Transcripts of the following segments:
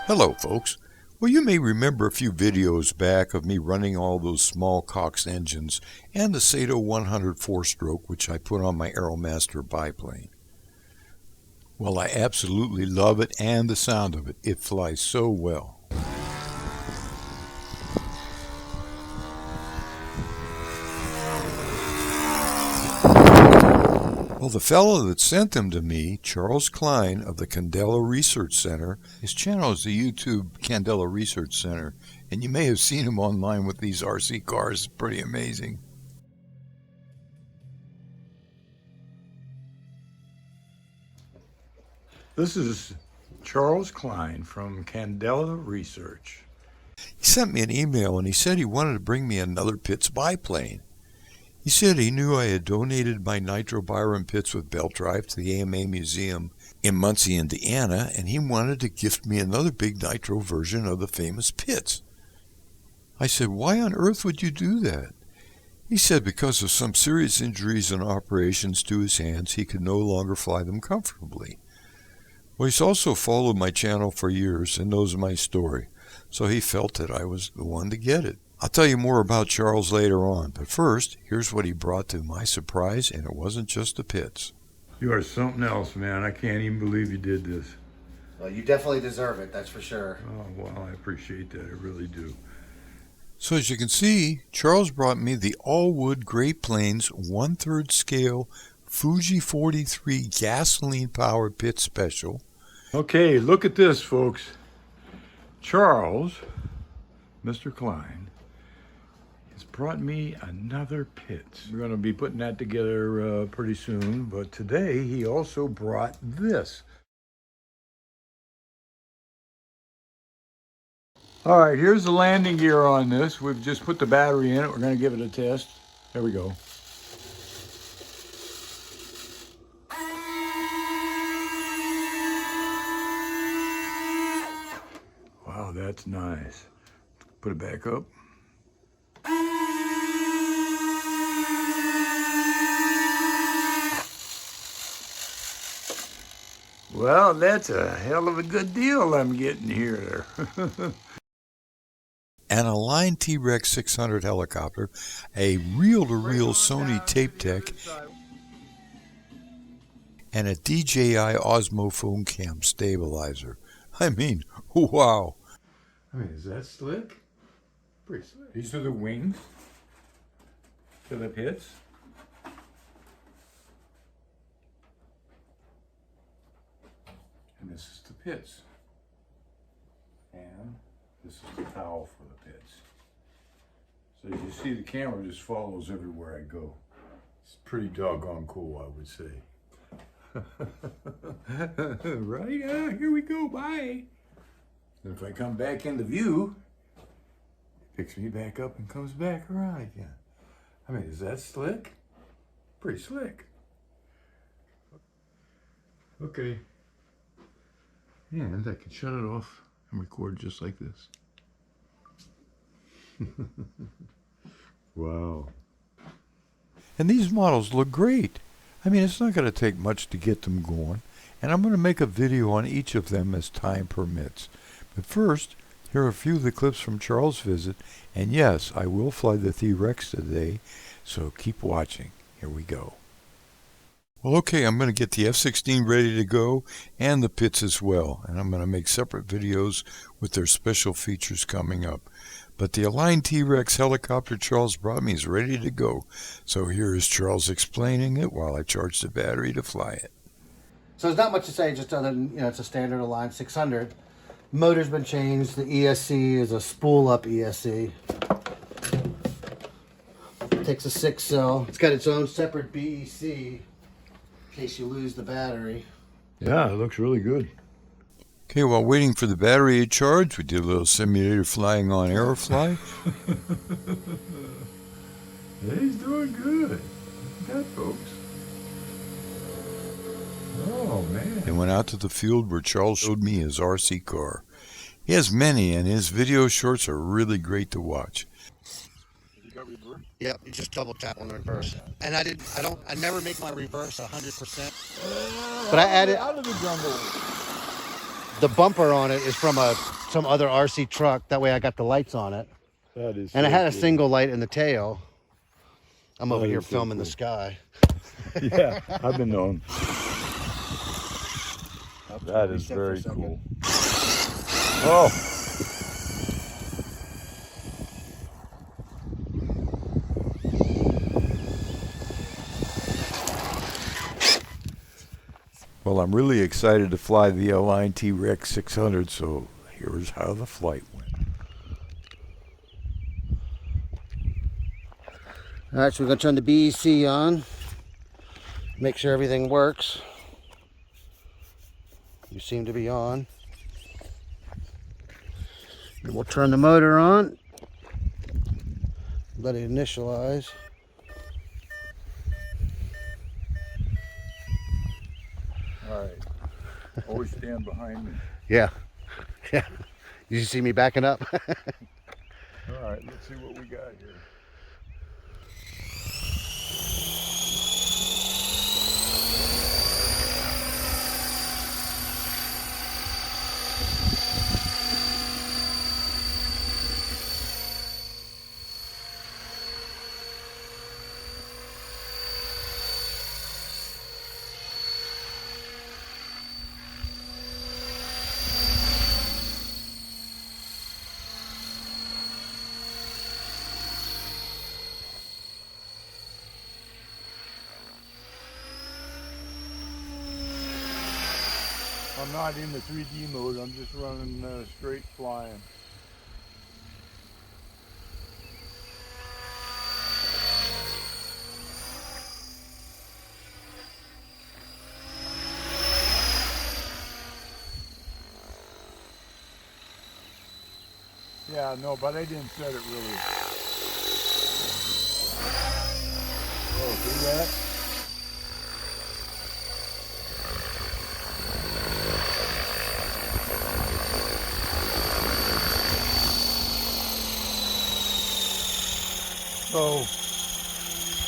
Hello folks. Well, you may remember a few videos back of me running all those small Cox engines and the Sato 100 4-stroke which I put on my Aeromaster biplane. Well, I absolutely love it and the sound of it. It flies so well. Well, the fellow that sent them to me, Charles Klein of the Candela Research Center, his channel is the YouTube Candela Research Center, and you may have seen him online with these RC cars. It's pretty amazing. This is Charles Klein from Candela Research. He sent me an email and he said he wanted to bring me another Pitts biplane. He said he knew I had donated my Nitro Byron Pitts with belt drive to the AMA Museum in Muncie, Indiana, and he wanted to gift me another big Nitro version of the famous Pitts. I said, why on earth would you do that? He said because of some serious injuries and operations to his hands, he could no longer fly them comfortably. Well, he's also followed my channel for years and knows my story, so he felt that I was the one to get it. I'll tell you more about Charles later on, but first, here's what he brought to my surprise, and it wasn't just the Pitts. You are something else, man. I can't even believe you did this. Well, you definitely deserve it, that's for sure. Oh, well, I appreciate that. I really do. So as you can see, Charles brought me the Allwood Great Plains 1/3 scale Fuji 43 gasoline-powered Pitts Special. Okay, look at this, folks. Charles, Mr. Klein, has brought me another Pitts. We're going to be putting that together pretty soon, but today he also brought this. All right, here's the landing gear on this. We've just put the battery in it. We're going to give it a test. There we go. Wow, that's nice. Put it back up. Well, that's a hell of a good deal I'm getting here. And a Line TRex 600 helicopter, a reel-to-reel Sony tape deck, and a DJI Osmo phone cam stabilizer. I mean, wow. I mean, is that slick? Pretty slick. These are the wings to the Pitts. And this is the Pitts. And this is the towel for the Pitts. So as you see, the camera just follows everywhere I go. It's pretty doggone cool, I would say. Right? Here we go, bye. And if I come back into view, it picks me back up and comes back around again. I mean, is that slick? Pretty slick. Okay. And I can shut it off and record just like this. Wow. And these models look great. I mean, it's not going to take much to get them going, and I'm going to make a video on each of them as time permits. But first, here are a few of the clips from Charles' visit, and yes, I will fly the TRex today, so keep watching. Here we go. Well, okay, I'm going to get the F-16 ready to go, and the Pitts as well, and I'm going to make separate videos with their special features coming up. But the Align TRex helicopter Charles brought me is ready to go, so here is Charles explaining it while I charge the battery to fly it. So there's not much to say, just other than, it's a standard Align 600. Motor's been changed. The ESC is a spool-up ESC. Takes a 6-cell. It's got its own separate BEC in case you lose the battery. Yeah, it looks really good. Okay, while waiting for the battery to charge, we did a little simulator flying on Aerofly. He's doing good. Look at that, folks. Oh, man. And went out to the field where Charles showed me his RC car. He has many, and his video shorts are really great to watch. Yep, you just double tap on the reverse. And I never make my reverse 100%. But I added out of the jungle. the bumper on it is from some other RC truck. That way I got the lights on it. That is. And so I had a cool. single light in the tail. I'm over That here is so filming the cool. sky. Yeah, I've been known. That is very cool. Oh. Well, I'm really excited to fly the Klein TRex 600, so here's how the flight went. All right, so we're gonna turn the BEC on. Make sure everything works. You seem to be on. And we'll turn the motor on. Let it initialize. All right. Always stand behind me. Yeah. Yeah. You see me backing up? All right, let's see what we got here. I'm not in the 3D mode, I'm just running straight flying. Yeah, no, but I didn't set it really. Oh, see that? So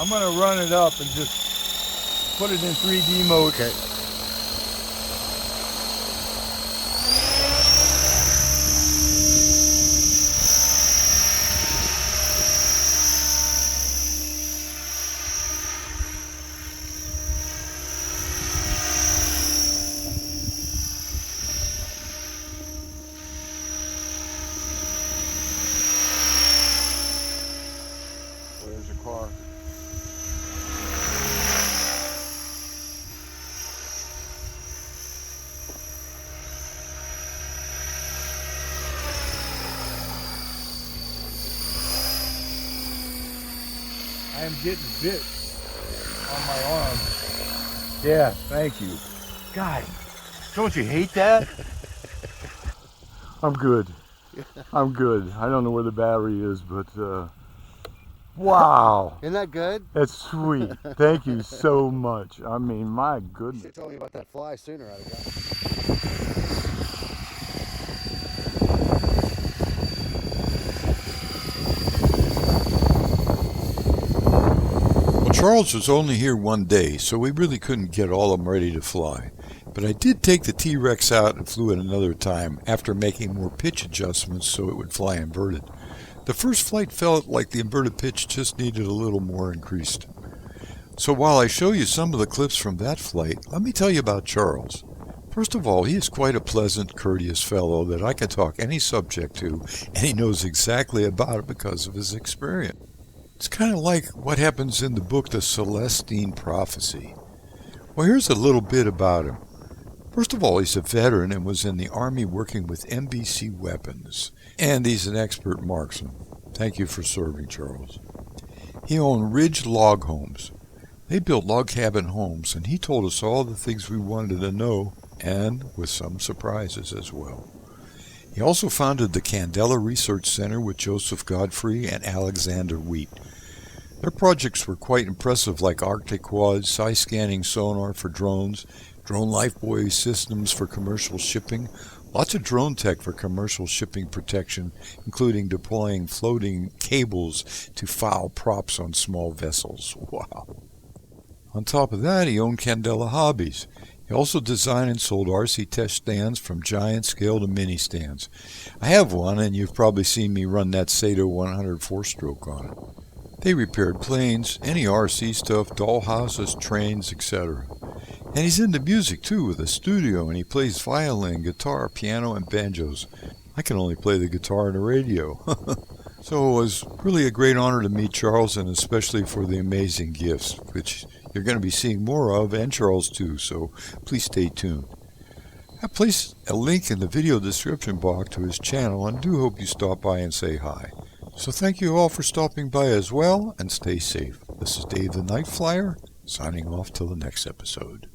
I'm going to run it up and just put it in 3D mode. Okay. There's a car. I am getting bit on my arm. Yeah, thank you. God, don't you hate that? I'm good. I'm good. I don't know where the battery is, but wow. Isn't that good? That's sweet. Thank you so much. I mean, my goodness. You told me about that fly sooner. I'd have got. Well, Charles was only here one day, so we really couldn't get all of them ready to fly. But I did take the T-Rex out and flew it another time after making more pitch adjustments so it would fly inverted. The first flight felt like the inverted pitch just needed a little more increased. So while I show you some of the clips from that flight, let me tell you about Charles. First of all, he is quite a pleasant, courteous fellow that I can talk any subject to, and he knows exactly about it because of his experience. It's kind of like what happens in the book The Celestine Prophecy. Well, here's a little bit about him. First of all, he's a veteran and was in the Army working with NBC weapons. And he's an expert marksman. Thank you for serving, Charles. He owned Ridge Log Homes. They built log cabin homes, and he told us all the things we wanted to know, and with some surprises as well. He also founded the Candela Research Center with Joseph Godfrey and Alexander Wheat. Their projects were quite impressive, like Arctic quads, size-scanning sonar for drones, drone lifebuoy systems for commercial shipping, Lots of drone tech for commercial shipping protection, including deploying floating cables to foul props on small vessels. Wow. On top of that, he owned Candela Hobbies. He also designed and sold RC test stands from giant scale to mini stands. I have one, and you've probably seen me run that Sato 100 4-stroke on it. They repaired planes, any RC stuff, dollhouses, trains, etc. And he's into music too, with a studio, and he plays violin, guitar, piano, and banjos. I can only play the guitar and the radio. So it was really a great honor to meet Charles, and especially for the amazing gifts, which you're going to be seeing more of, and Charles too, so please stay tuned. I placed a link in the video description box to his channel, and do hope you stop by and say hi. So thank you all for stopping by as well, and stay safe. This is Dave the Night Flyer, signing off till the next episode.